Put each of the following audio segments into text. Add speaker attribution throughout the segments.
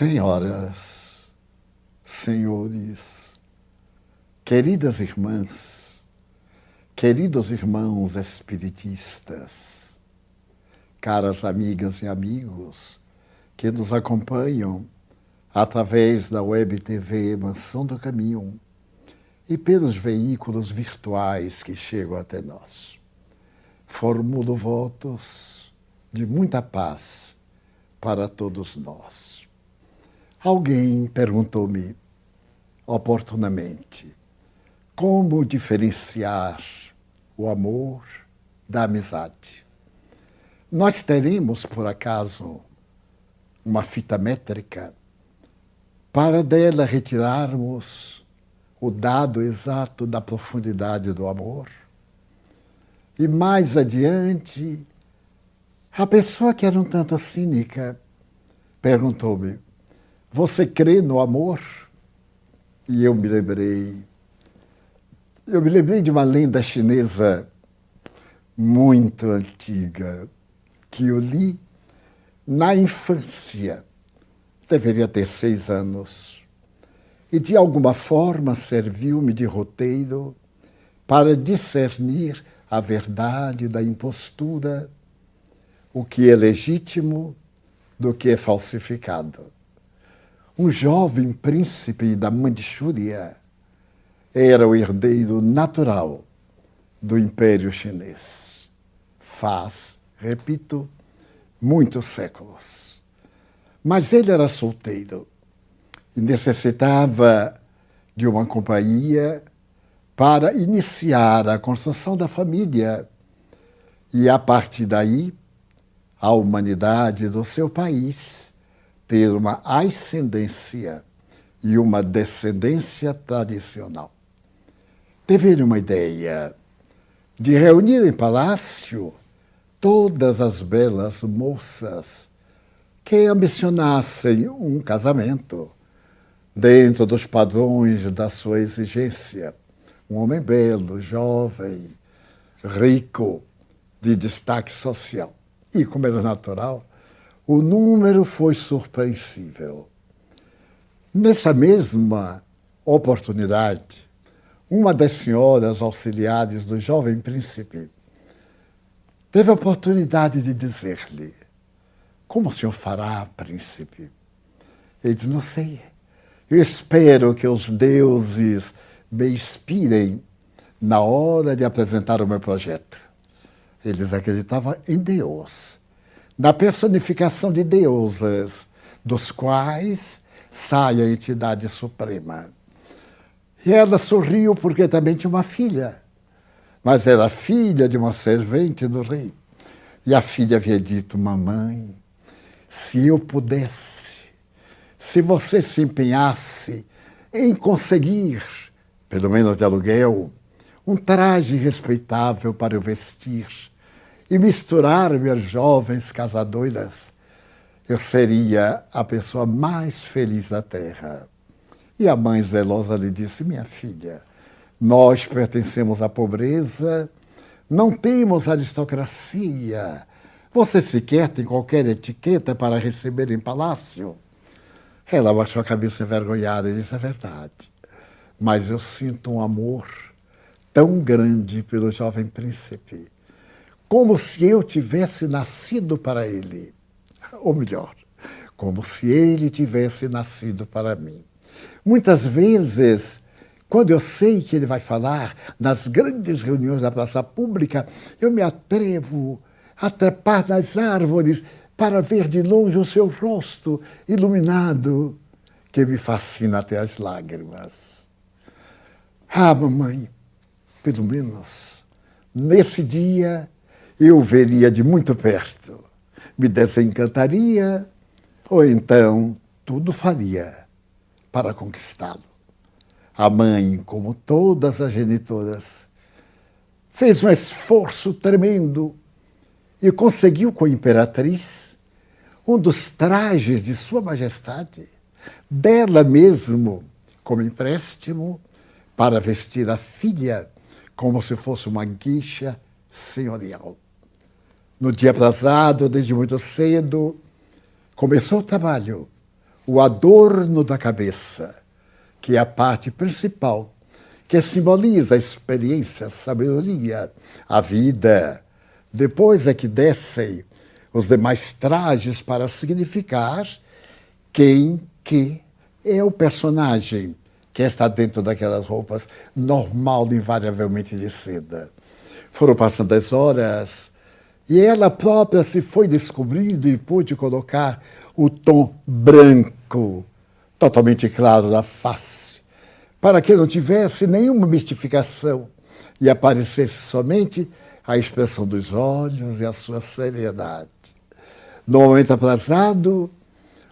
Speaker 1: Senhoras, senhores, queridas irmãs, queridos irmãos espiritistas, caras amigas e amigos que nos acompanham através da Web TV Mansão do Caminho e pelos veículos virtuais que chegam até nós. Formulo votos de muita paz para todos nós. Alguém perguntou-me oportunamente como diferenciar o amor da amizade. Nós teremos, por acaso, uma fita métrica para dela retirarmos o dado exato da profundidade do amor? E mais adiante, a pessoa que era um tanto cínica perguntou-me: você crê no amor? E eu me lembrei de uma lenda chinesa muito antiga que eu li na infância. Deveria ter 6 anos. E de alguma forma serviu-me de roteiro para discernir a verdade da impostura, o que é legítimo do que é falsificado. Um jovem príncipe da Manchúria era o herdeiro natural do Império Chinês. Faz, repito, muitos séculos. Mas ele era solteiro e necessitava de uma companhia para iniciar a construção da família e, a partir daí, a humanidade do seu país ter uma ascendência e uma descendência tradicional. Teve uma ideia de reunir em palácio todas as belas moças que ambicionassem um casamento dentro dos padrões da sua exigência. Um homem belo, jovem, rico, de destaque social. E, como era natural, o número foi surpreensível. Nessa mesma oportunidade, uma das senhoras auxiliares do jovem príncipe teve a oportunidade de dizer-lhe: como o senhor fará, príncipe? Ele disse: não sei. Eu espero que os deuses me inspirem na hora de apresentar o meu projeto. Eles acreditavam em Deus, na personificação de deuses, dos quais sai a entidade suprema. E ela sorriu porque também tinha uma filha, mas era filha de uma servente do rei. E a filha havia dito: mamãe, se eu pudesse, se você se empenhasse em conseguir, pelo menos de aluguel, um traje respeitável para eu vestir e misturar-me às jovens casadoras, eu seria a pessoa mais feliz da terra. E a mãe zelosa lhe disse: minha filha, nós pertencemos à pobreza, não temos aristocracia. Você sequer tem qualquer etiqueta para receber em palácio? Ela abaixou a cabeça envergonhada e disse: é verdade, mas eu sinto um amor tão grande pelo jovem príncipe, como se eu tivesse nascido para ele. Ou melhor, como se ele tivesse nascido para mim. Muitas vezes, quando eu sei que ele vai falar nas grandes reuniões da praça pública, eu me atrevo a trepar nas árvores para ver de longe o seu rosto iluminado, que me fascina até as lágrimas. Ah, mamãe, pelo menos nesse dia eu o veria de muito perto, me desencantaria, ou então tudo faria para conquistá-lo. A mãe, como todas as genitoras, fez um esforço tremendo e conseguiu com a imperatriz um dos trajes de Sua Majestade, dela mesmo, como empréstimo, para vestir a filha como se fosse uma guixa senhorial. No dia aprazado, desde muito cedo, começou o trabalho. o adorno da cabeça, que é a parte principal, que simboliza a experiência, a sabedoria, a vida. Depois é que descem os demais trajes para significar quem que é o personagem que está dentro daquelas roupas, normal, invariavelmente de seda. Foram passando as horas e ela própria se foi descobrindo e pôde colocar o tom branco, totalmente claro na face, para que não tivesse nenhuma mistificação e aparecesse somente a expressão dos olhos e a sua seriedade. No momento aprazado,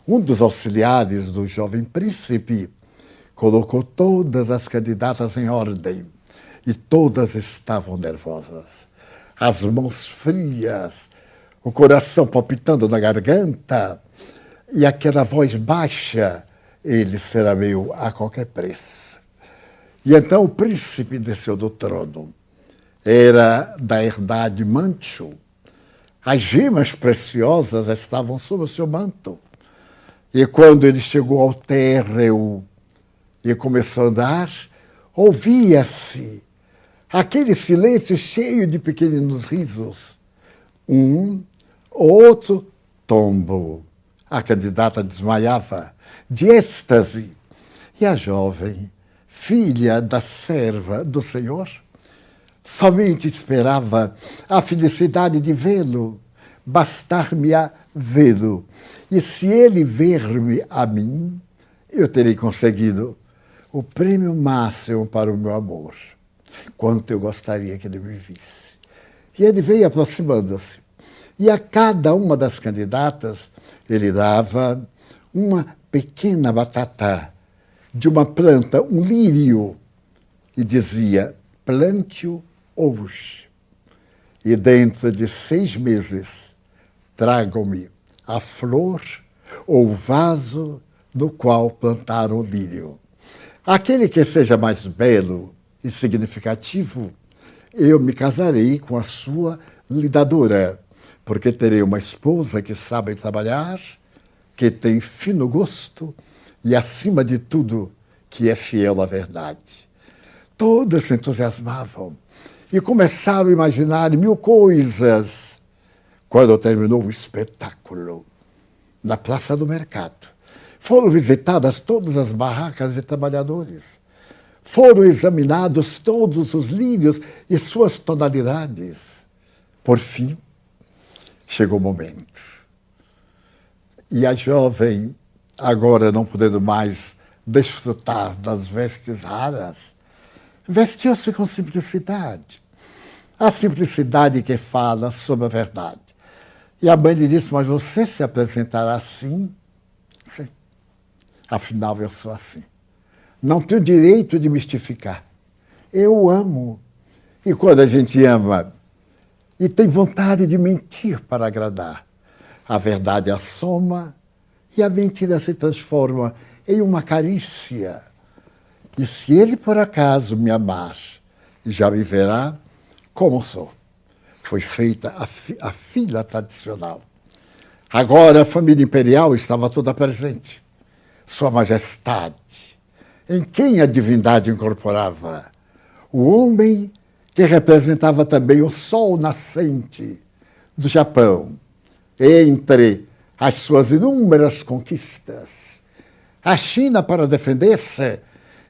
Speaker 1: um dos auxiliares do jovem príncipe colocou todas as candidatas em ordem e todas estavam nervosas. As mãos frias, o coração palpitando na garganta e aquela voz baixa, ele será meu a qualquer preço. E então o príncipe desceu do trono. Era da herdade Manchu. As gemas preciosas estavam sob o seu manto. E quando ele chegou ao térreo e começou a andar, ouvia-se aquele silêncio cheio de pequeninos risos. Um, outro tombo. A candidata desmaiava de êxtase. E a jovem, filha da serva do Senhor, somente esperava a felicidade de vê-lo, bastar-me-á vê-lo. E se ele ver-me a mim, eu terei conseguido o prêmio máximo para o meu amor. Quanto eu gostaria que ele me visse. E ele veio aproximando-se. E a cada uma das candidatas, ele dava uma pequena batata de uma planta, um lírio, e dizia: plante-o hoje. E dentro de 6 meses, tragam-me a flor ou o vaso no qual plantaram o lírio. Aquele que seja mais belo e significativo, eu me casarei com a sua lidadora, porque terei uma esposa que sabe trabalhar, que tem fino gosto e, acima de tudo, que é fiel à verdade. Todas se entusiasmavam e começaram a imaginar 1000 coisas. Quando terminou o espetáculo, na Praça do Mercado, foram visitadas todas as barracas de trabalhadores. Foram examinados todos os lírios e suas tonalidades. Por fim, chegou o momento. E a jovem, agora não podendo mais desfrutar das vestes raras, vestiu-se com simplicidade. A simplicidade que fala sobre a verdade. E a mãe lhe disse: mas você se apresentará assim? Sim. Afinal, eu sou assim. Não tenho direito de mistificar. Eu amo. E quando a gente ama e tem vontade de mentir para agradar, a verdade assoma e a mentira se transforma em uma carícia. E se ele por acaso me amar, já me verá como sou. Foi feita a fila tradicional. Agora a família imperial estava toda presente. Sua Majestade, em quem a divindade incorporava. O homem que representava também o sol nascente do Japão, entre as suas inúmeras conquistas. A China, para defender-se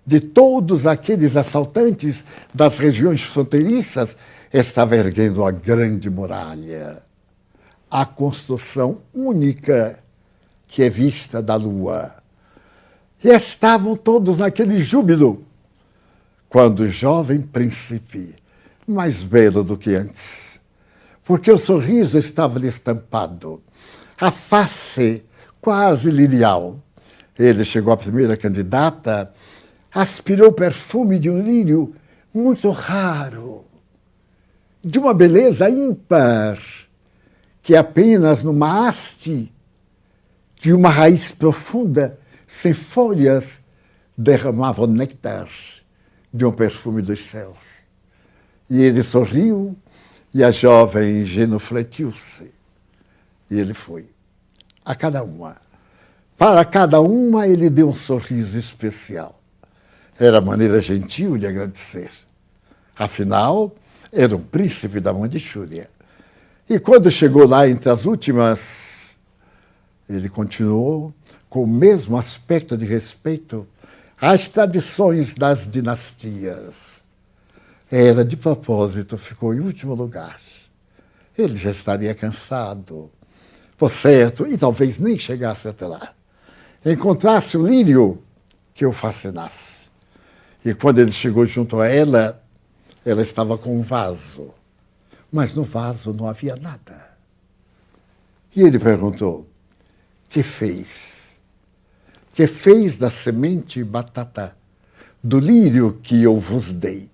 Speaker 1: de todos aqueles assaltantes das regiões fronteiriças, estava erguendo a grande muralha, a construção única que é vista da lua. E estavam todos naquele júbilo, quando o jovem príncipe, mais belo do que antes, porque o sorriso estava-lhe estampado, a face quase lirial. Ele chegou à primeira candidata, aspirou o perfume de um lírio muito raro, de uma beleza ímpar, que apenas numa haste de uma raiz profunda, sem folhas, derramava o néctar de um perfume dos céus. E ele sorriu, e a jovem genufletiu-se. E ele foi, a cada uma, Para cada uma, ele deu um sorriso especial. Era a maneira gentil de agradecer. Afinal, era um príncipe da Mandchúria. E quando chegou lá entre as últimas, ele continuou com o mesmo aspecto de respeito às tradições das dinastias. Era de propósito, ficou em último lugar. Ele já estaria cansado, por certo, e talvez nem chegasse até lá. Encontrasse o lírio que o fascinasse. E quando ele chegou junto a ela, ela estava com um vaso. Mas no vaso não havia nada. E ele perguntou: que fez? Que fez da semente batata, do lírio que eu vos dei?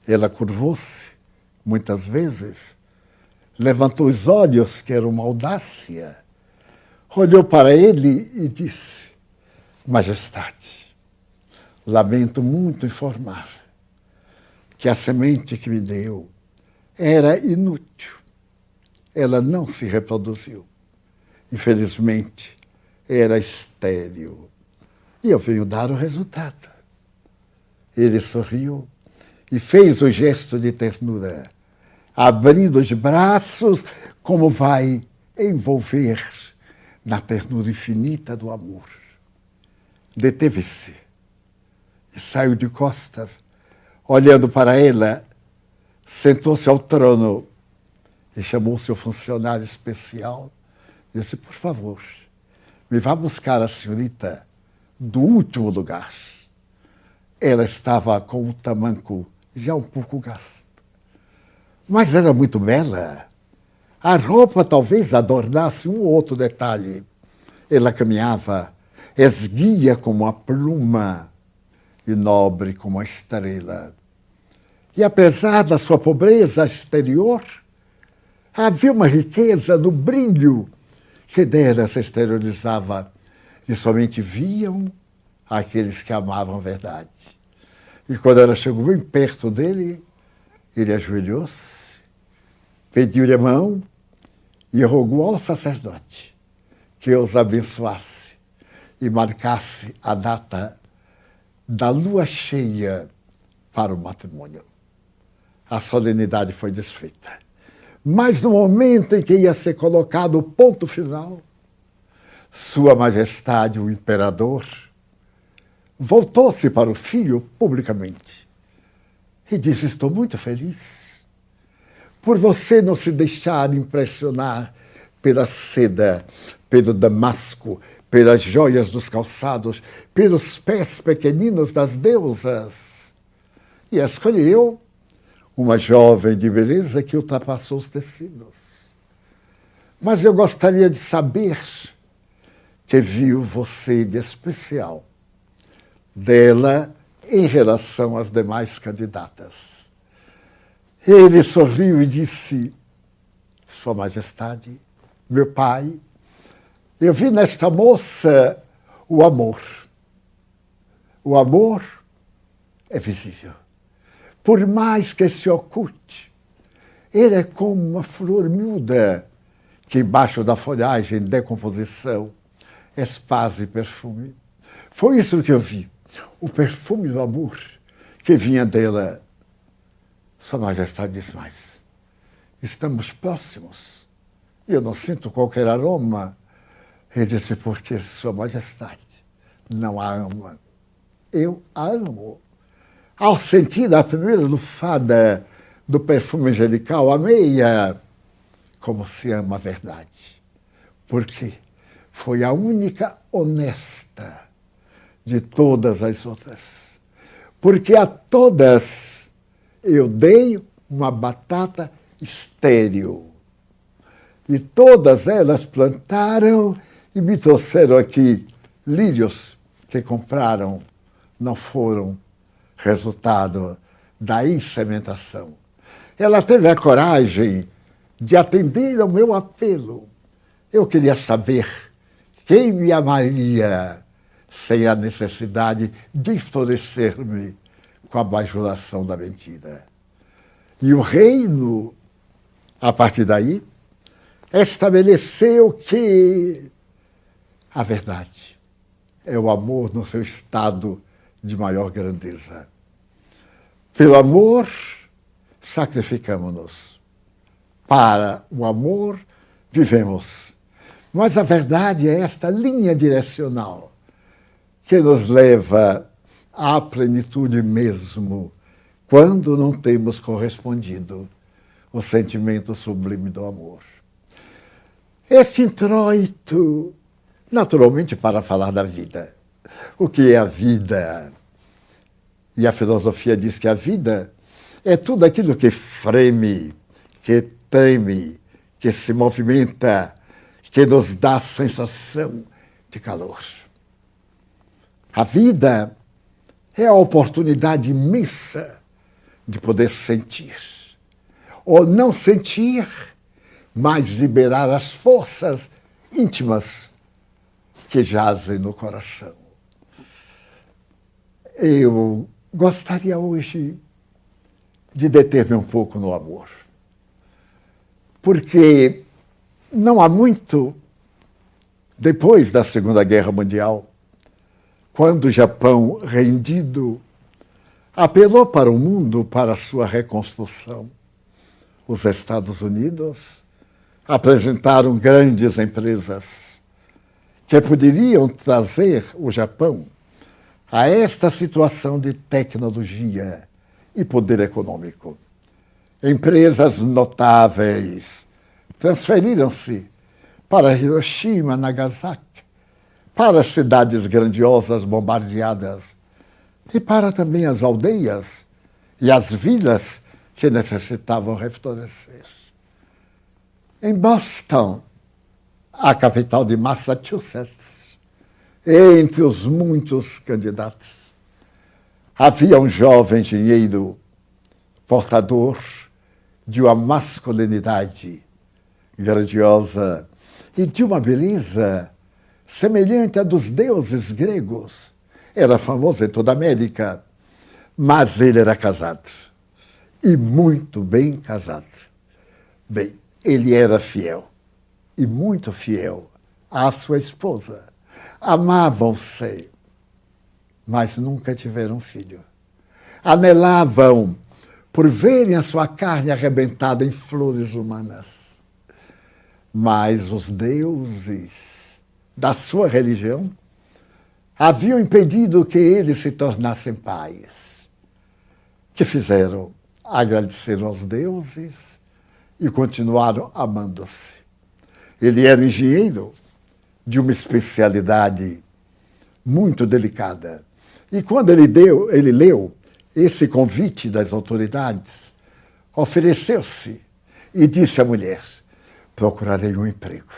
Speaker 1: Ela curvou-se, muitas vezes, levantou os olhos, que era uma audácia, olhou para ele e disse: Majestade, lamento muito informar que a semente que me deu era inútil. Ela não se reproduziu. Infelizmente, era estéril. E eu venho dar o resultado. Ele sorriu e fez o gesto de ternura, abrindo os braços, como vai envolver na ternura infinita do amor. Deteve-se e saiu de costas, olhando para ela, sentou-se ao trono e chamou seu funcionário especial e disse: por favor, me vá buscar a senhorita do último lugar. Ela estava com o tamanco já um pouco gasto, mas era muito bela. A roupa talvez adornasse um ou outro detalhe. Ela caminhava esguia como a pluma e nobre como a estrela. E apesar da sua pobreza exterior, havia uma riqueza no brilho que dela se exteriorizava e somente viam aqueles que amavam a verdade. E quando ela chegou bem perto dele, ele ajoelhou-se, pediu-lhe a mão e rogou ao sacerdote que os abençoasse e marcasse a data da lua cheia para o matrimônio. A solenidade foi desfeita. Mas no momento em que ia ser colocado o ponto final, Sua Majestade, o Imperador, voltou-se para o filho publicamente e disse: estou muito feliz por você não se deixar impressionar pela seda, pelo damasco, pelas joias dos calçados, pelos pés pequeninos das deusas. E escolheu uma jovem de beleza que ultrapassou os tecidos. Mas eu gostaria de saber que viu você de especial dela em relação às demais candidatas. Ele sorriu e disse: Sua Majestade, meu pai, eu vi nesta moça o amor. O amor é visível. Por mais que se oculte, ele é como uma flor miúda que embaixo da folhagem em decomposição esparze perfume. Foi isso que eu vi, o perfume do amor que vinha dela. Sua Majestade disse: mas estamos próximos e eu não sinto qualquer aroma. Ele disse: porque Sua Majestade não a ama. Eu a amo. Ao sentir a primeira lufada do perfume angelical, amei-a como se ama a verdade. Porque foi a única honesta de todas as outras. Porque a todas eu dei uma batata estéril. E todas elas plantaram e me trouxeram aqui lírios que compraram, não foram resultado da insementação. Ela teve a coragem de atender ao meu apelo. Eu queria saber quem me amaria sem a necessidade de florescer-me com a bajulação da mentira. E o reino, a partir daí, estabeleceu que A verdade é o amor no seu estado de maior grandeza. Pelo amor, sacrificamos-nos. Para o amor, vivemos. Mas a verdade é esta linha direcional que nos leva à plenitude mesmo, quando não temos correspondido o sentimento sublime do amor. Este introito, naturalmente, para falar da vida. O que é a vida? E a filosofia diz que a vida é tudo aquilo que freme, que treme, que se movimenta, que nos dá a sensação de calor. A vida é a oportunidade imensa de poder sentir. Ou não sentir, mas liberar as forças íntimas que jazem no coração. Eu gostaria hoje de deter-me um pouco no amor. Porque não há muito, depois da Segunda Guerra Mundial, quando o Japão, rendido, apelou para o mundo para a sua reconstrução, os Estados Unidos apresentaram grandes empresas que poderiam trazer o Japão a esta situação de tecnologia e poder econômico. Empresas notáveis transferiram-se para Hiroshima, Nagasaki, para as cidades grandiosas bombardeadas e para também as aldeias e as vilas que necessitavam reflorescer. Em Boston, a capital de Massachusetts, entre os muitos candidatos, havia um jovem engenheiro portador de uma masculinidade grandiosa e de uma beleza semelhante à dos deuses gregos. Era famoso em toda a América, mas ele era casado, e muito bem casado. Bem, ele era fiel, e muito fiel, à sua esposa. Amavam-se, mas nunca tiveram filho. Anelavam por verem a sua carne arrebentada em flores humanas. Mas os deuses da sua religião haviam impedido que eles se tornassem pais. Que fizeram? Agradeceram aos deuses e continuaram amando-se. Ele era engenheiro de uma especialidade muito delicada. E quando ele leu esse convite das autoridades, ofereceu-se e disse à mulher: procurarei um emprego.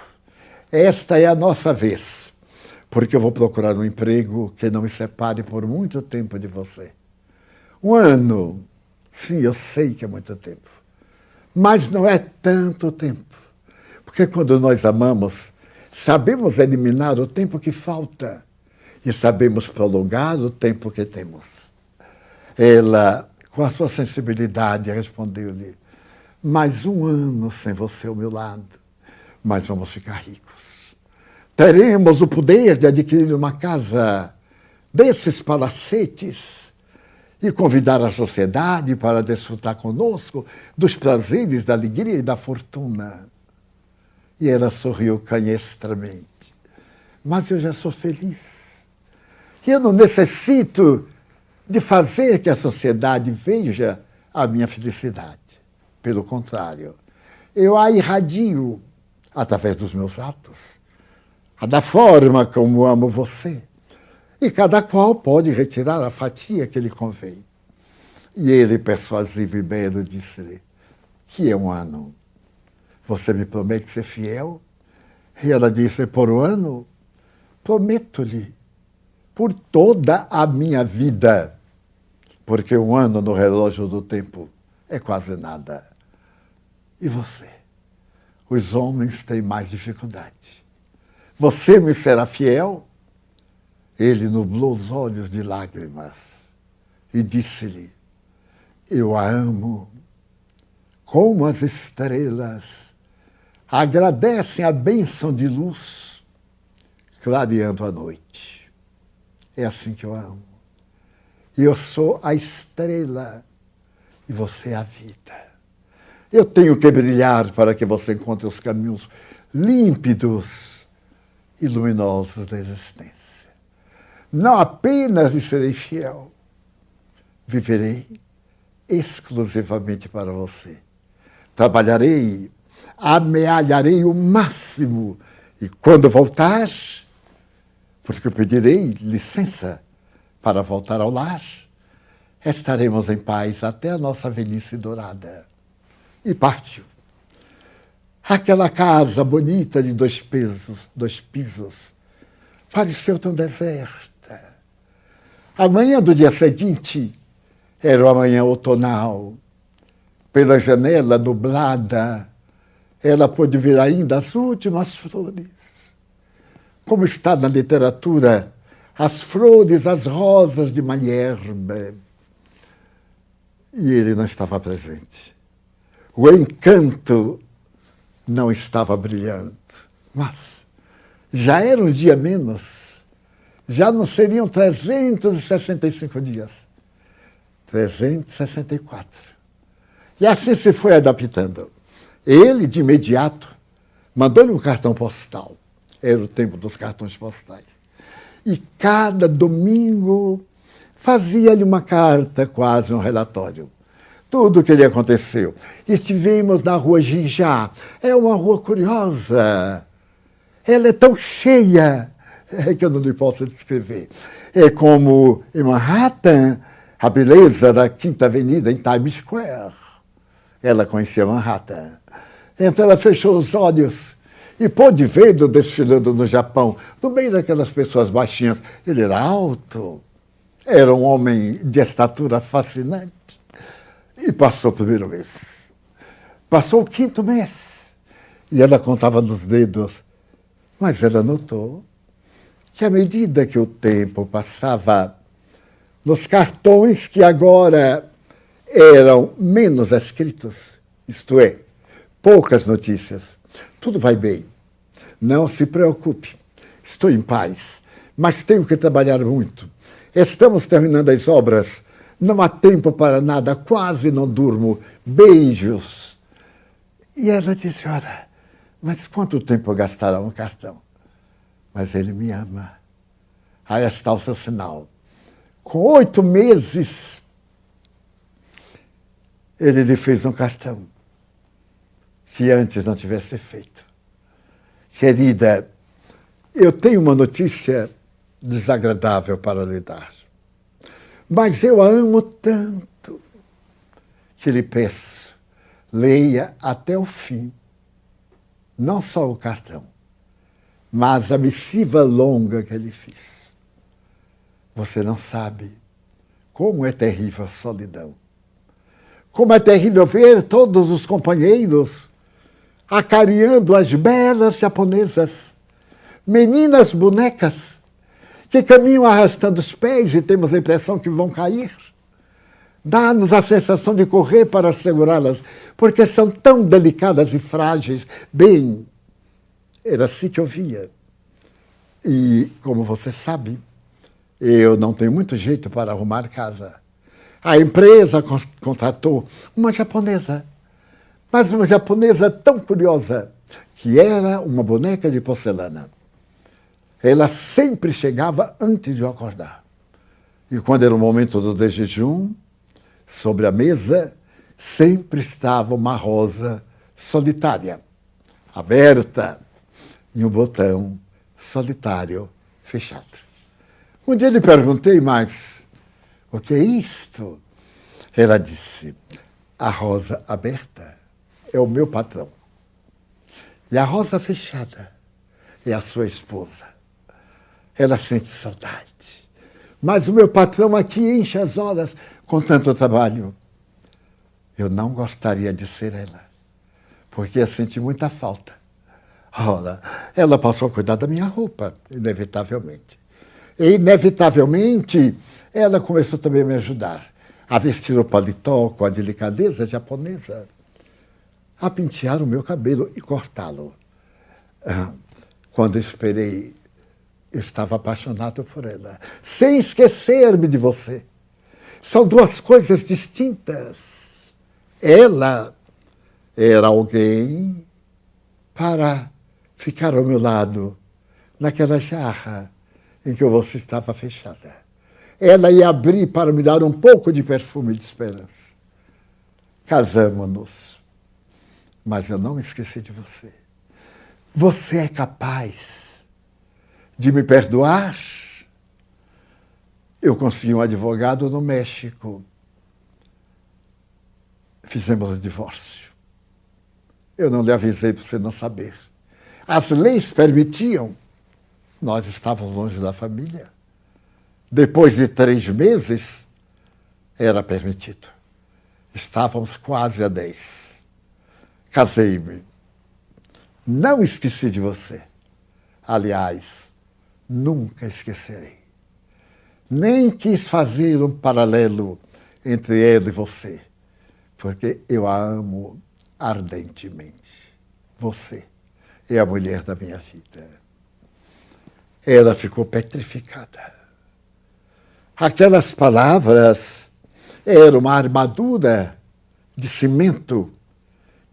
Speaker 1: Esta é a nossa vez, porque eu vou procurar um emprego que não me separe por muito tempo de você. 1 ano, sim, eu sei que é muito tempo, mas não é tanto tempo, porque quando nós amamos, sabemos eliminar o tempo que falta e sabemos prolongar o tempo que temos. Ela, com a sua sensibilidade, respondeu-lhe: mais 1 ano sem você ao meu lado, mas vamos ficar ricos. Teremos o poder de adquirir uma casa desses palacetes e convidar a sociedade para desfrutar conosco dos prazeres, da alegria e da fortuna. E ela sorriu canhestramente. Mas eu já sou feliz. Eu não necessito de fazer que a sociedade veja a minha felicidade. Pelo contrário, eu a irradio através dos meus atos, da forma como amo você. E cada qual pode retirar a fatia que lhe convém. E ele, persuasivo e belo, disse-lhe: que é 1 ano? Você me promete ser fiel? E ela disse: por 1 ano, prometo-lhe, por toda a minha vida, porque 1 ano no relógio do tempo é quase nada. E você? Os homens têm mais dificuldade. Você me será fiel? Ele nublou os olhos de lágrimas e disse-lhe: eu a amo como as estrelas agradecem a bênção de luz clareando a noite. É assim que eu amo. E eu sou a estrela e você é a vida. Eu tenho que brilhar para que você encontre os caminhos límpidos e luminosos da existência. Não apenas lhe serei fiel, viverei exclusivamente para você. Trabalharei, amealharei o máximo e quando voltar, porque eu pedirei licença para voltar ao lar, estaremos em paz até a nossa velhice dourada. E partiu. Aquela casa bonita de 2 pisos, pareceu tão deserta. A manhã do dia seguinte era uma manhã outonal. Pela janela nublada, ela pôde ver ainda as últimas flores. Como está na literatura, as flores, as rosas de Malherbe. E ele não estava presente. O encanto não estava brilhando. Mas já era um dia menos. Já não seriam 365 dias. 364. E assim se foi adaptando. Ele, de imediato, mandou-lhe um cartão postal. Era o tempo dos cartões postais. E cada domingo fazia-lhe uma carta, quase um relatório. Tudo o que lhe aconteceu. Estivemos na rua Ginjá. É uma rua curiosa. Ela é tão cheia que eu não lhe posso descrever. É como em Manhattan, a beleza da Quinta Avenida em Times Square. Ela conhecia Manhattan. Então ela fechou os olhos e pôde ver-o desfilando no Japão, no meio daquelas pessoas baixinhas. Ele era alto, era um homem de estatura fascinante. E passou o 1º mês. Passou o 5º mês. E ela contava nos dedos. Mas ela notou que à medida que o tempo passava, nos cartões que agora eram menos escritos, isto é, poucas notícias, tudo vai bem. Não se preocupe, estou em paz, mas tenho que trabalhar muito. Estamos terminando as obras, não há tempo para nada, quase não durmo. Beijos. E ela disse, olha, mas quanto tempo gastará um cartão? Mas ele me ama. Aí está o seu sinal. Com 8 meses, ele lhe fez um cartão que antes não tivesse feito. Querida, eu tenho uma notícia desagradável para lhe dar. Mas eu a amo tanto que lhe peço, leia até o fim, não só o cartão, mas a missiva longa que ele fiz. Você não sabe como é terrível a solidão. Como é terrível ver todos os companheiros acarinhando as belas japonesas, meninas bonecas, que caminham arrastando os pés e temos a impressão que vão cair. Dá-nos a sensação de correr para segurá-las, porque são tão delicadas e frágeis. Bem, era assim que eu via. E, como você sabe, eu não tenho muito jeito para arrumar casa. A empresa contratou uma japonesa, mas uma japonesa tão curiosa, que era uma boneca de porcelana. Ela sempre chegava antes de eu acordar. E quando era o momento do de jejum, sobre a mesa sempre estava uma rosa solitária, aberta, e um botão solitário fechado. Um dia lhe perguntei, mas o que é isto? Ela disse, a rosa aberta é o meu patrão. E a rosa fechada é a sua esposa. Ela sente saudade. Mas o meu patrão aqui enche as horas com tanto trabalho. Eu não gostaria de ser ela, porque ia sentir muita falta. Ora, ela passou a cuidar da minha roupa, inevitavelmente. E, inevitavelmente, ela começou também a me ajudar a vestir o paletó com a delicadeza japonesa, a pentear o meu cabelo e cortá-lo. Quando esperei eu estava apaixonado por ela, sem esquecer-me de você. São duas coisas distintas. Ela era alguém para ficar ao meu lado, naquela jarra em que você estava fechada. Ela ia abrir para me dar um pouco de perfume de esperança. Casamos-nos, mas eu não me esqueci de você. Você é capaz de me perdoar? Eu consegui um advogado no México. Fizemos o divórcio. Eu não lhe avisei para você não saber. As leis permitiam. Nós estávamos longe da família. Depois de 3 meses, era permitido. Estávamos quase a 10. Casei-me. Não esqueci de você. Aliás, nunca esquecerei. Nem quis fazer um paralelo entre ela e você, porque eu a amo ardentemente. Você é a mulher da minha vida. Ela ficou petrificada. Aquelas palavras eram uma armadura de cimento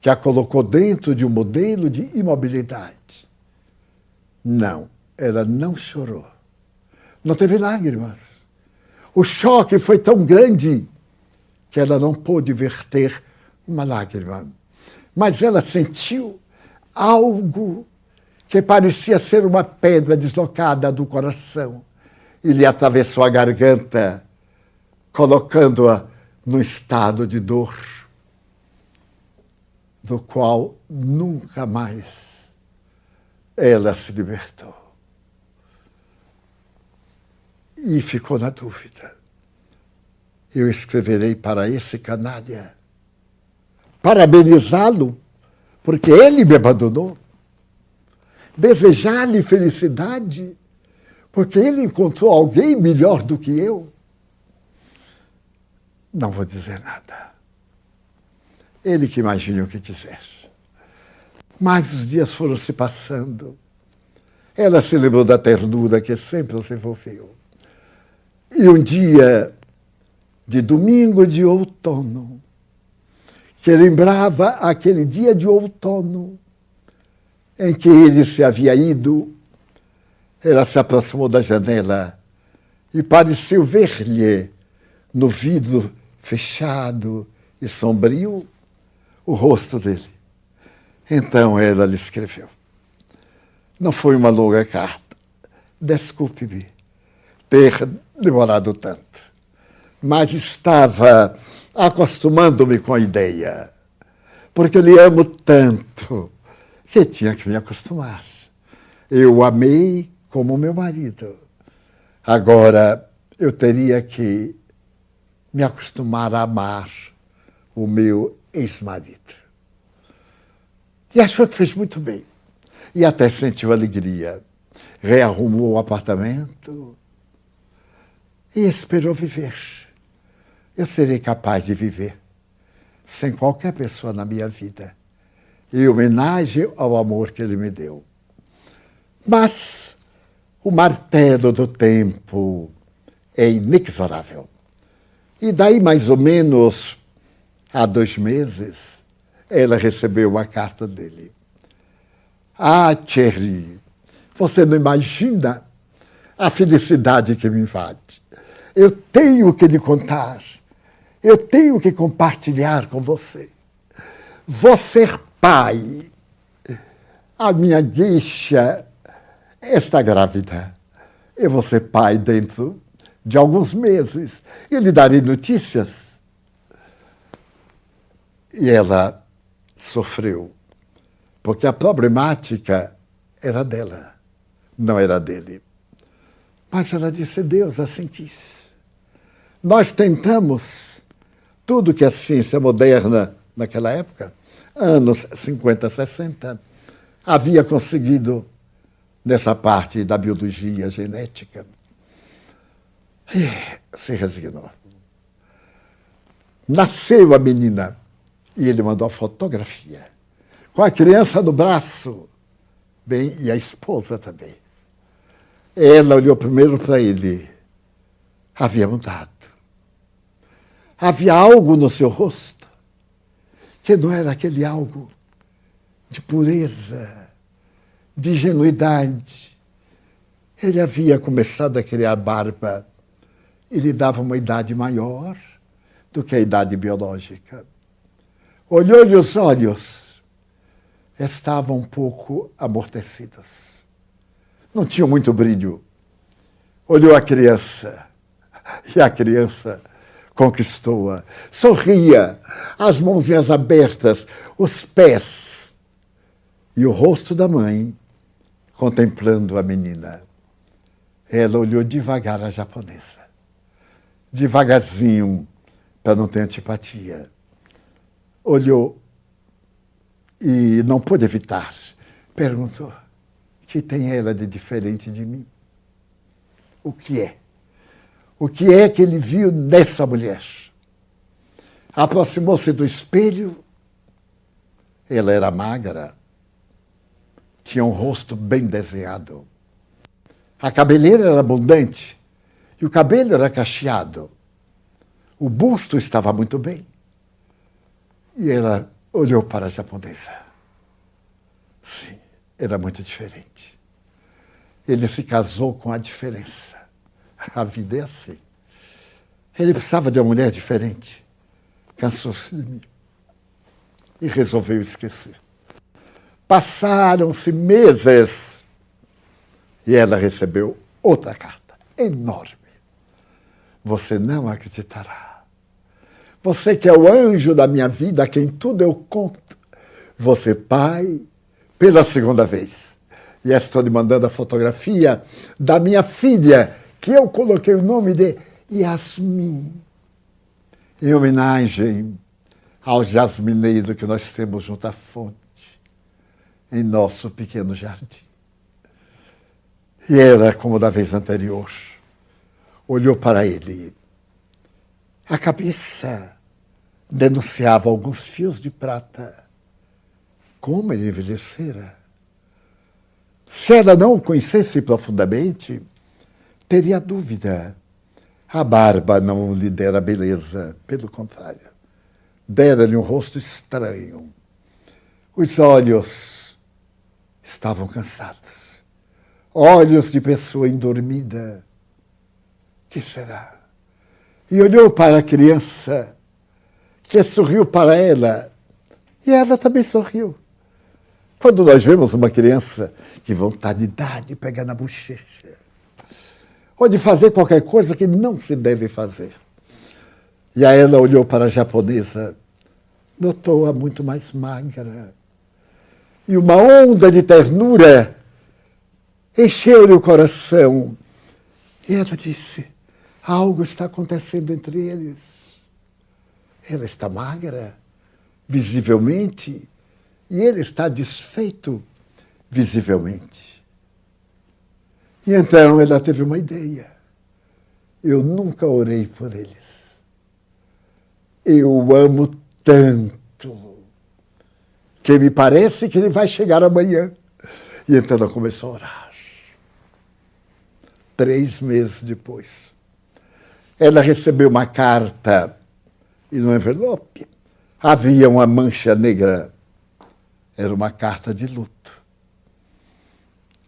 Speaker 1: que a colocou dentro de um modelo de imobilidade. Não, ela não chorou. Não teve lágrimas. O choque foi tão grande que ela não pôde verter uma lágrima. Mas ela sentiu algo que parecia ser uma pedra deslocada do coração e lhe atravessou a garganta, colocando-a num estado de dor, do qual nunca mais ela se libertou. E ficou na dúvida. Eu escreverei para esse canalha, parabenizá-lo, porque ele me abandonou, desejar-lhe felicidade, porque ele encontrou alguém melhor do que eu. Não vou dizer nada. Ele que imagine o que quiser. Mas os dias foram se passando. Ela se lembrou da ternura que sempre os envolveu. E um dia de domingo de outono, que lembrava aquele dia de outono em que ele se havia ido, ela se aproximou da janela e pareceu ver-lhe, no vidro fechado e sombrio, o rosto dele. Então ela lhe escreveu. Não foi uma longa carta. Desculpe-me ter demorado tanto, mas estava acostumando-me com a ideia, porque eu lhe amo tanto que tinha que me acostumar. Eu o amei como meu marido. Agora eu teria que me acostumar a amar o meu ex-marido. E achou que fez muito bem. E até sentiu alegria. Rearrumou o apartamento e esperou viver. Eu serei capaz de viver sem qualquer pessoa na minha vida, em homenagem ao amor que ele me deu. Mas o martelo do tempo é inexorável. E daí, mais ou menos, há 2 meses, ela recebeu uma carta dele. Ah, Thierry, você não imagina a felicidade que me invade. Eu tenho que lhe contar. Eu tenho que compartilhar com você. Vou ser pai. A minha guixa está grávida. Eu vou ser pai dentro de alguns meses. Eu lhe darei notícias. E ela sofreu, porque a problemática era dela, não era dele. Mas ela disse, Deus assim quis. Nós tentamos tudo que a ciência moderna, naquela época, anos 50, 60, havia conseguido nessa parte da biologia genética. E se resignou. Nasceu a menina e ele mandou a fotografia, com a criança no braço, bem, e a esposa também. Ela olhou primeiro para ele. Havia mudado. Havia algo no seu rosto que não era aquele algo de pureza, de ingenuidade. Ele havia começado a criar barba e lhe dava uma idade maior do que a idade biológica. Olhou-lhe os olhos, estavam um pouco amortecidos. Não tinham muito brilho. Olhou a criança e a criança conquistou-a. Sorria, as mãozinhas abertas, os pés e o rosto da mãe contemplando a menina. Ela olhou devagar a japonesa, devagarzinho, para não ter antipatia. Olhou e não pôde evitar. Perguntou: o que tem ela de diferente de mim? O que é? O que é que ele viu nessa mulher? Aproximou-se do espelho. Ela era magra, tinha um rosto bem desenhado. A cabeleira era abundante e o cabelo era cacheado. O busto estava muito bem. E ela olhou para a japonesa. Sim, era muito diferente. Ele se casou com a diferença. A vida é assim. Ele precisava de uma mulher diferente. Cansou-se de mim. E resolveu esquecer. Passaram-se meses. E ela recebeu outra carta, enorme. Você não acreditará. Você que é o anjo da minha vida, a quem tudo eu conto. Você, pai, pela segunda vez. E estou lhe mandando a fotografia da minha filha, que eu coloquei o nome de Yasmin, em homenagem ao jasmineiro que nós temos junto à fonte, em nosso pequeno jardim. E ela, como da vez anterior, olhou para ele. A cabeça denunciava alguns fios de prata. Como ele envelhecera. Se ela não o conhecesse profundamente, teria dúvida. A barba não lhe dera beleza, pelo contrário. Dera-lhe um rosto estranho. Os olhos estavam cansados. Olhos de pessoa endormida. Que será? E olhou para a criança, que sorriu para ela, e ela também sorriu. Quando nós vemos uma criança, que vontade dá de pegar na bochecha, ou de fazer qualquer coisa que não se deve fazer. E aí ela olhou para a japonesa, notou-a muito mais magra, e uma onda de ternura encheu-lhe o coração. E ela disse: algo está acontecendo entre eles. Ela está magra, visivelmente, e ele está desfeito, visivelmente. E então ela teve uma ideia. Eu nunca orei por eles. Eu o amo tanto que me parece que ele vai chegar amanhã. E então ela começou a orar. 3 meses depois, ela recebeu uma carta e no envelope havia uma mancha negra. Era uma carta de luto.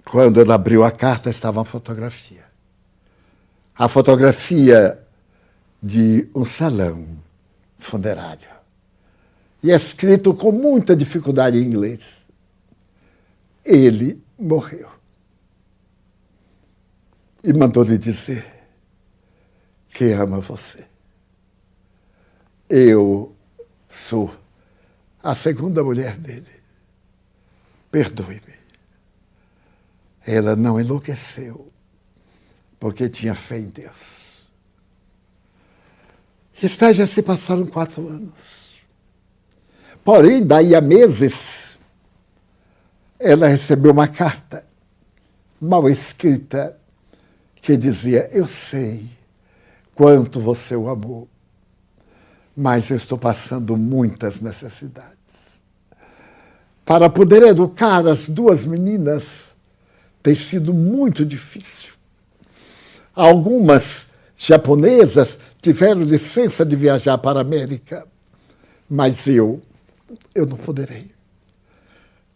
Speaker 1: Quando ela abriu a carta, estava uma fotografia. A fotografia de um salão funerário. E escrito com muita dificuldade em inglês: ele morreu. E mandou-lhe dizer que ama você. Eu sou a segunda mulher dele. Perdoe-me. Ela não enlouqueceu, porque tinha fé em Deus. Está, já se passaram 4 anos. Porém, daí a meses, ela recebeu uma carta mal escrita que dizia: eu sei quanto você o amou, mas eu estou passando muitas necessidades. Para poder educar as 2 meninas tem sido muito difícil. Algumas japonesas tiveram licença de viajar para a América, mas eu não poderei.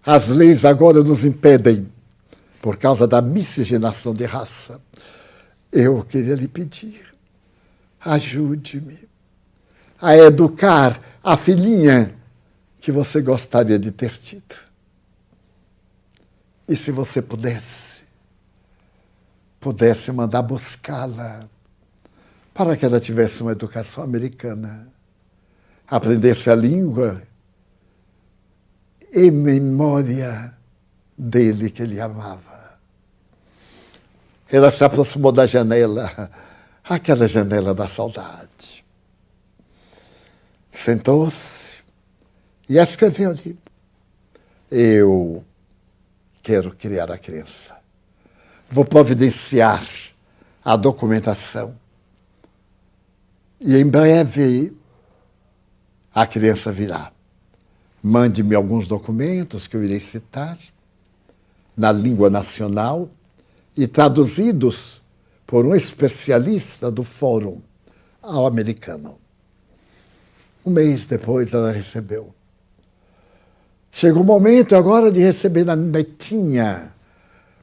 Speaker 1: As leis agora nos impedem, por causa da miscigenação de raça. Eu queria lhe pedir, ajude-me a educar a filhinha que você gostaria de ter tido. E se você pudesse mandar buscá-la para que ela tivesse uma educação americana, aprendesse a língua em memória dele que ele amava. Ela se aproximou da janela, aquela janela da saudade. Sentou-se e escreveu-lhe: eu quero criar a criança. Vou providenciar a documentação. E em breve a criança virá. Mande-me alguns documentos que eu irei citar na língua nacional e traduzidos por um especialista do fórum ao americano. Um mês depois ela recebeu. Chegou o momento agora de receber a netinha,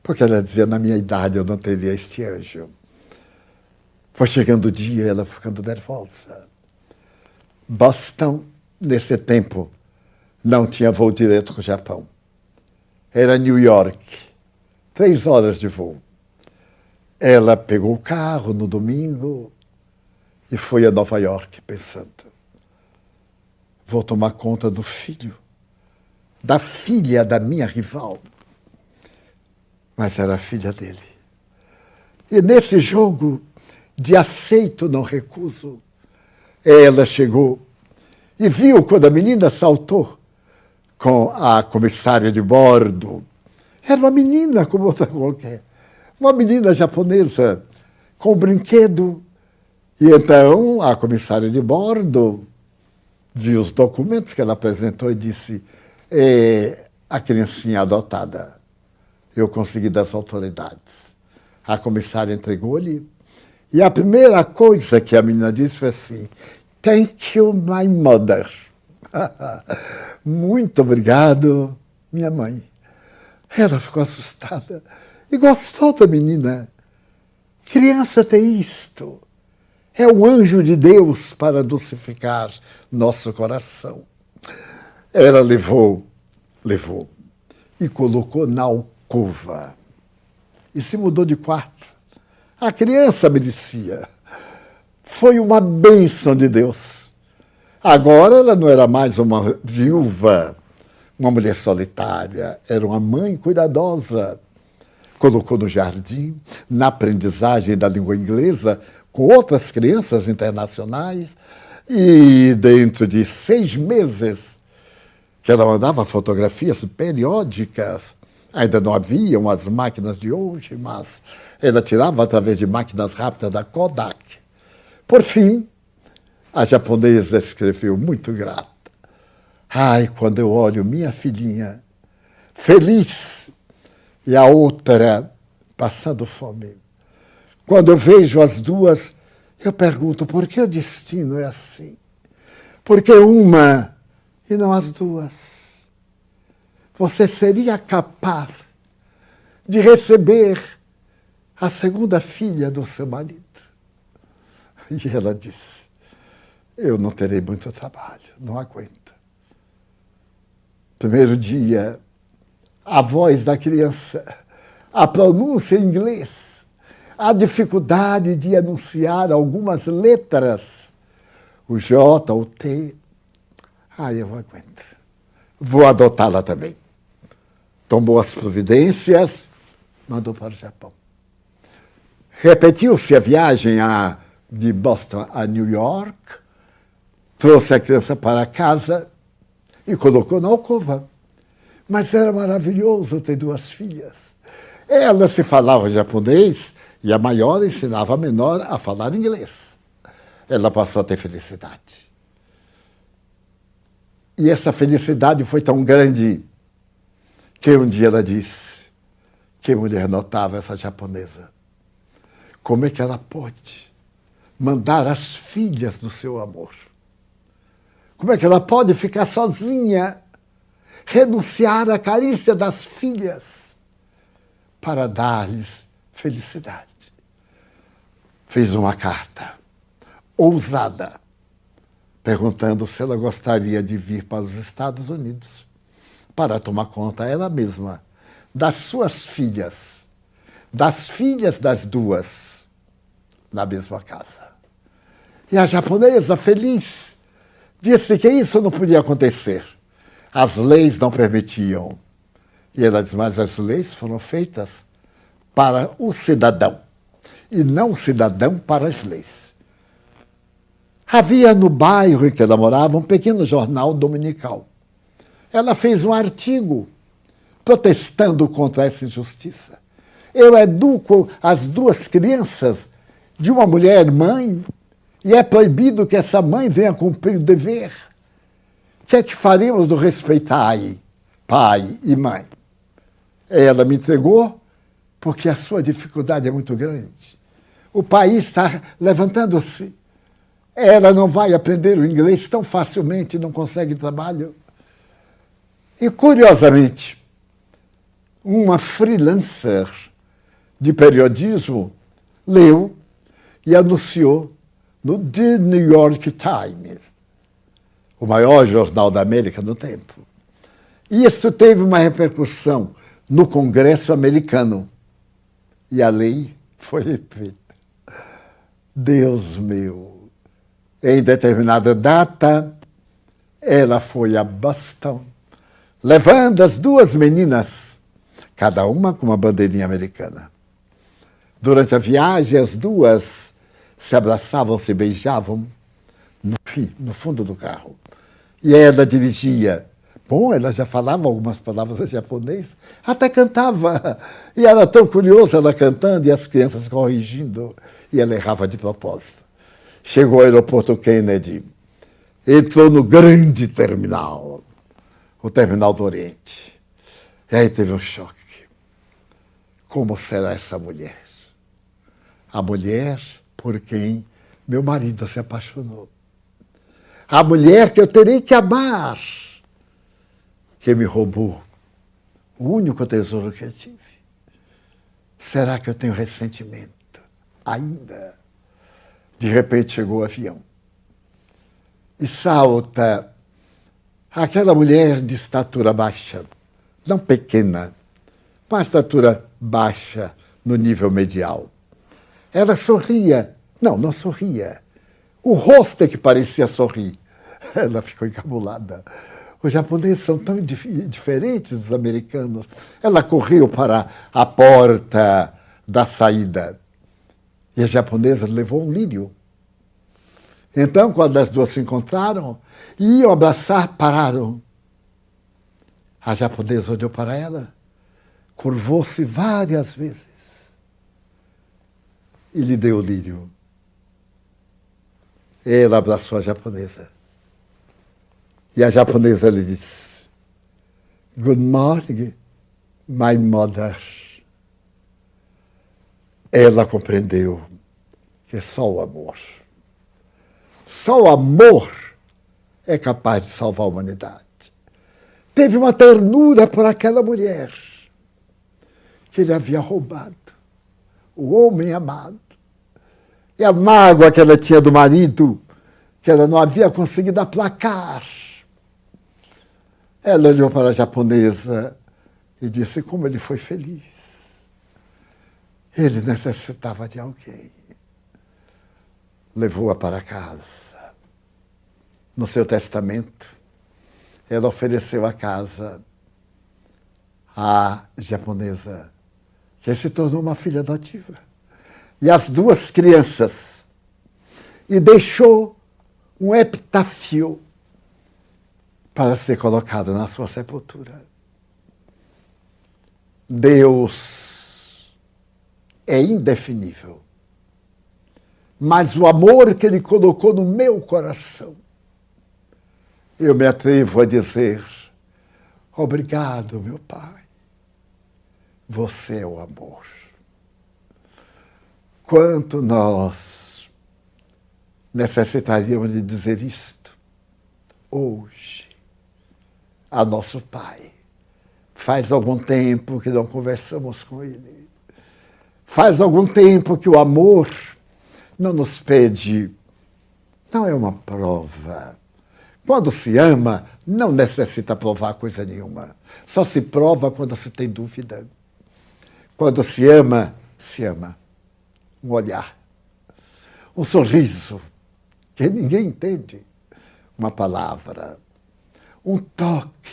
Speaker 1: porque ela dizia, na minha idade eu não teria este anjo. Foi chegando o dia, ela ficando nervosa. Boston, nesse tempo, não tinha voo direto com o Japão. Era New York, 3 horas de voo. Ela pegou o carro no domingo e foi a Nova York, pensando, vou tomar conta do filho, da filha da minha rival. Mas era a filha dele. E nesse jogo de aceito, não recuso, ela chegou e viu quando a menina saltou com a comissária de bordo. Era uma menina como outra qualquer. Uma menina japonesa com um brinquedo. E então a comissária de bordo viu os documentos que ela apresentou e disse, a criancinha adotada. Eu consegui das autoridades. A comissária entregou-lhe. E a primeira coisa que a menina disse foi assim, thank you, my mother. Muito obrigado, minha mãe. Ela ficou assustada e gostou da menina. Criança tem isto. É o anjo de Deus para dulcificar nosso coração. Ela levou e colocou na alcova. E se mudou de quarto. A criança merecia. Foi uma bênção de Deus. Agora ela não era mais uma viúva, uma mulher solitária, era uma mãe cuidadosa. Colocou no jardim, na aprendizagem da língua inglesa, com outras crianças internacionais, e dentro de 6 meses, que ela mandava fotografias periódicas, ainda não haviam as máquinas de hoje, mas ela tirava através de máquinas rápidas da Kodak. Por fim, a japonesa escreveu muito grata. Ai, quando eu olho minha filhinha feliz e a outra passando fome. Quando eu vejo as duas, eu pergunto, por que o destino é assim? Por que uma e não as duas? Você seria capaz de receber a segunda filha do seu marido? E ela disse, eu não terei muito trabalho, não aguento. Primeiro dia, a voz da criança, a pronúncia em inglês, a dificuldade de anunciar algumas letras, o J, o T. Eu aguento. Vou adotá-la também. Tomou as providências, mandou para o Japão. Repetiu-se a viagem de Boston a New York, trouxe a criança para casa e colocou na alcova. Mas era maravilhoso ter 2 filhas. Ela se falava japonês e a maior ensinava a menor a falar inglês. Ela passou a ter felicidade. E essa felicidade foi tão grande que um dia ela disse, que mulher notável essa japonesa. Como é que ela pode mandar as filhas do seu amor? Como é que ela pode ficar sozinha, renunciar à carícia das filhas para dar-lhes felicidade? Fez uma carta ousada, perguntando se ela gostaria de vir para os Estados Unidos para tomar conta ela mesma das suas filhas, das filhas das duas, na mesma casa. E a japonesa, feliz, disse que isso não podia acontecer. As leis não permitiam. E ela diz, mas as leis foram feitas para o cidadão, e não o cidadão para as leis. Havia no bairro em que ela morava um pequeno jornal dominical. Ela fez um artigo protestando contra essa injustiça. Eu educo as duas crianças de uma mulher mãe e é proibido que essa mãe venha cumprir o dever. O que é que faremos do respeitai, pai e mãe? Ela me entregou porque a sua dificuldade é muito grande. O país está levantando-se. Ela não vai aprender o inglês tão facilmente, não consegue trabalho. E, curiosamente, uma freelancer de periodismo leu e anunciou no The New York Times, o maior jornal da América no tempo. E isso teve uma repercussão no Congresso americano. E a lei foi feita. Deus meu! Em determinada data, ela foi a Boston, levando as duas meninas, cada uma com uma bandeirinha americana. Durante a viagem, as duas se abraçavam, se beijavam no fundo do carro. E ela dirigia. Bom, ela já falava algumas palavras em japonês, até cantava. E era tão curiosa ela cantando e as crianças corrigindo. E ela errava de propósito. Chegou ao aeroporto Kennedy, entrou no grande terminal, o terminal do Oriente. E aí teve um choque. Como será essa mulher? A mulher por quem meu marido se apaixonou. A mulher que eu terei que amar, que me roubou o único tesouro que eu tive. Será que eu tenho ressentimento ainda? De repente chegou o avião. E salta aquela mulher de estatura baixa, não pequena, uma estatura baixa no nível medial. Ela sorria. Não sorria. O rosto é que parecia sorrir. Ela ficou encabulada. Os japoneses são tão diferentes dos americanos. Ela correu para a porta da saída. E a japonesa levou um lírio. Então, quando as duas se encontraram, iam abraçar, pararam. A japonesa olhou para ela, curvou-se várias vezes e lhe deu o lírio. Ela abraçou a japonesa. E a japonesa lhe disse, Good morning, my mother. Ela compreendeu que só o amor é capaz de salvar a humanidade. Teve uma ternura por aquela mulher que ele havia roubado, o homem amado. E a mágoa que ela tinha do marido, que ela não havia conseguido aplacar. Ela olhou para a japonesa e disse como ele foi feliz. Ele necessitava de alguém. Levou-a para casa. No seu testamento, ela ofereceu a casa à japonesa, que se tornou uma filha adotiva. E as duas crianças. E deixou um epitáfio para ser colocado na sua sepultura. Deus é indefinível. Mas o amor que ele colocou no meu coração, eu me atrevo a dizer, obrigado, meu Pai, você é o amor. quanto nós necessitaríamos de dizer isto hoje a nosso Pai. Faz algum tempo que não conversamos com Ele. Faz algum tempo que o amor não nos pede, não é uma prova. Quando se ama, não necessita provar coisa nenhuma. Só se prova quando se tem dúvida. Quando se ama, se ama. Um olhar, um sorriso, que ninguém entende, uma palavra, um toque,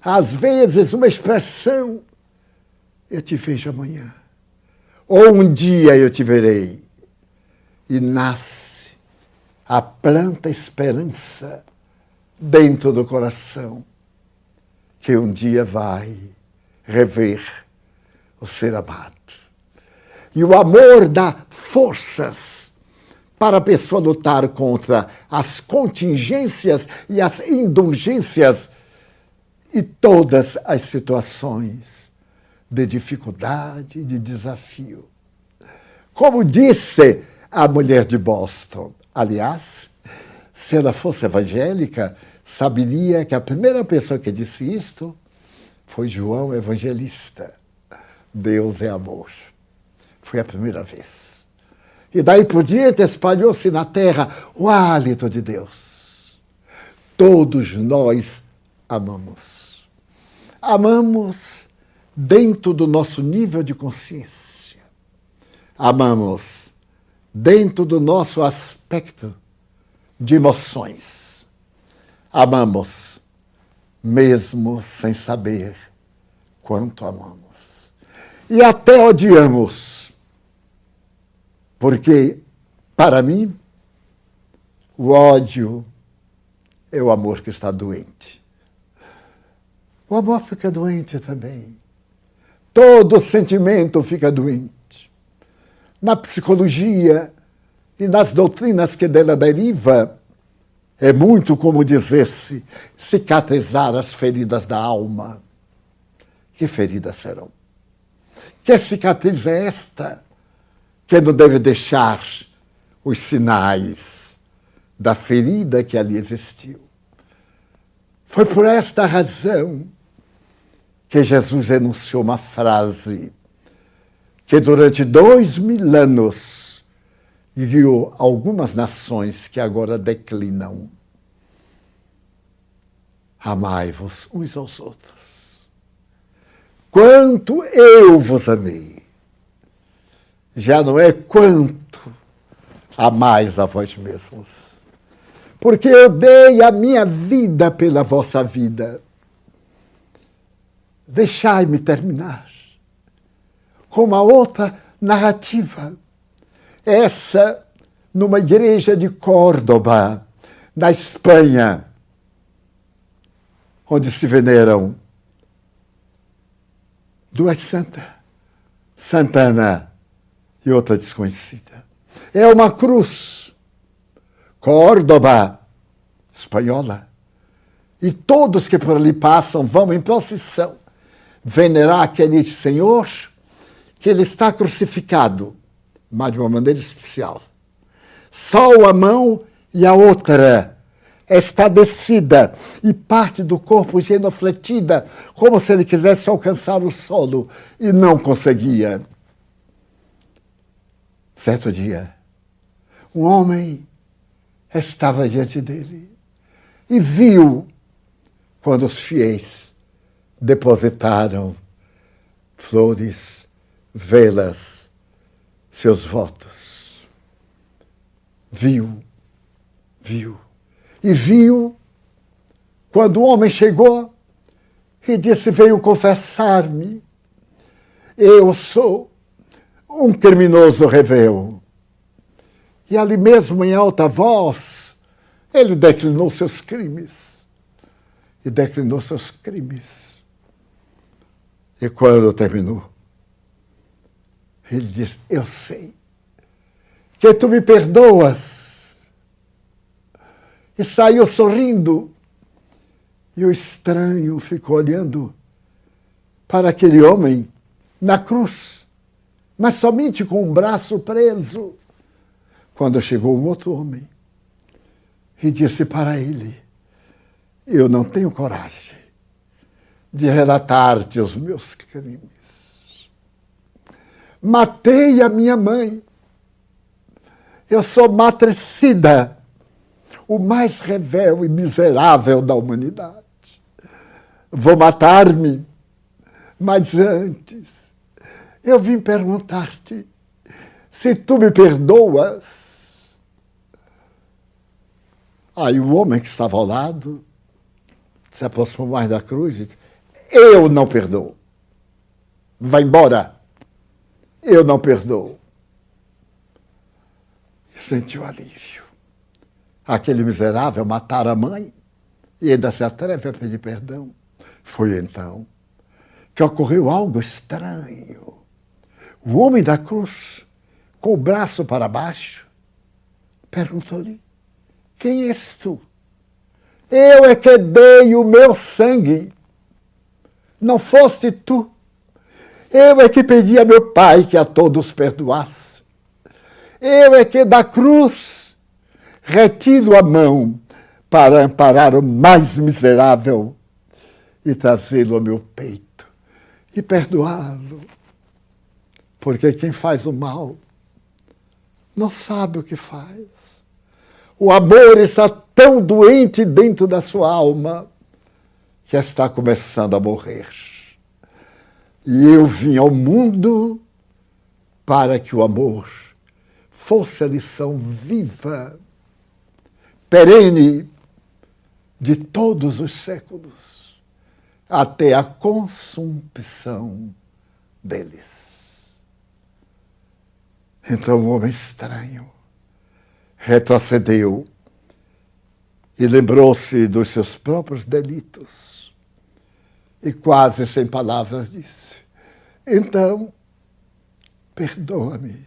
Speaker 1: às vezes uma expressão, eu te vejo amanhã, ou um dia eu te verei, e nasce a planta esperança dentro do coração, que um dia vai rever o ser amado. E o amor dá forças para a pessoa lutar contra as contingências e as indulgências e todas as situações de dificuldade, de desafio. Como disse a mulher de Boston, aliás, se ela fosse evangélica, saberia que a primeira pessoa que disse isto foi João Evangelista. Deus é amor. Foi a primeira vez. E daí por diante espalhou-se na terra o hálito de Deus. Todos nós amamos. Amamos dentro do nosso nível de consciência. Amamos dentro do nosso aspecto de emoções. Amamos mesmo sem saber quanto amamos. E até odiamos. Porque, para mim, o ódio é o amor que está doente. O amor fica doente também. Todo sentimento fica doente. Na psicologia e nas doutrinas que dela deriva, é muito como dizer-se cicatrizar as feridas da alma. Que feridas serão? Que cicatriz é esta que não deve deixar os sinais da ferida que ali existiu? Foi por esta razão que Jesus enunciou uma frase que durante 2000 anos guiou algumas nações que agora declinam. Amai-vos uns aos outros. Quanto eu vos amei. Já não é quanto amais a vós mesmos. Porque eu dei a minha vida pela vossa vida. Deixai-me terminar com uma outra narrativa. Essa, numa igreja de Córdoba, na Espanha, onde se veneram duas santas, Santa Ana e outra desconhecida. É uma cruz, Córdoba, espanhola. E todos que por ali passam vão em procissão venerar aquele Senhor, que ele está crucificado, mas de uma maneira especial. Só a mão e a outra está descida e parte do corpo genufletida, como se ele quisesse alcançar o solo e não conseguia. Certo dia, um homem estava diante dele e viu quando os fiéis depositaram flores, velas, seus votos. Viu. E viu quando o homem chegou e disse: veio confessar-me. Eu sou um criminoso reveu. E ali mesmo, em alta voz, ele declinou seus crimes. E declinou seus crimes. E quando terminou, ele disse: eu sei que tu me perdoas. E saiu sorrindo. E o estranho ficou olhando para aquele homem na cruz mas somente com um braço preso. Quando chegou um outro homem e disse para ele: eu não tenho coragem de relatar-te os meus crimes. Matei a minha mãe. Eu sou matricida, o mais revel e miserável da humanidade. Vou matar-me, mas antes eu vim perguntar-te se tu me perdoas. Aí o homem que estava ao lado se aproximou mais da cruz e disse: eu não perdoo. Vai embora. Eu não perdoo. E sentiu alívio. Aquele miserável matara a mãe e ainda se atreve a pedir perdão. Foi então que ocorreu algo estranho. O homem da cruz, com o braço para baixo, perguntou-lhe: quem és tu? Eu é que dei o meu sangue. Não foste tu. Eu é que pedi a meu Pai que a todos perdoasse. Eu é que da cruz retiro a mão para amparar o mais miserável e trazê-lo ao meu peito e perdoá-lo. Porque quem faz o mal não sabe o que faz. O amor está tão doente dentro da sua alma que está começando a morrer. E eu vim ao mundo para que o amor fosse a lição viva, perene, de todos os séculos, até a consumpção deles. Então o homem estranho retrocedeu e lembrou-se dos seus próprios delitos e quase sem palavras disse: então, perdoa-me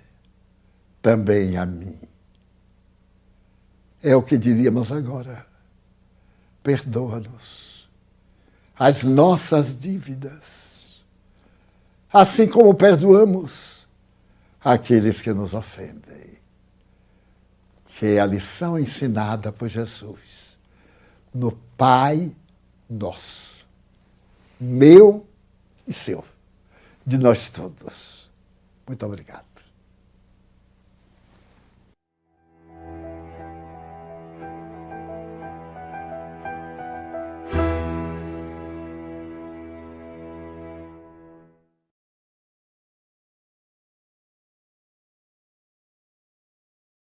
Speaker 1: também a mim. É o que diríamos agora. Perdoa-nos as nossas dívidas, assim como perdoamos aqueles que nos ofendem. Que é a lição ensinada por Jesus no Pai Nosso, meu e seu, de nós todos. Muito obrigado.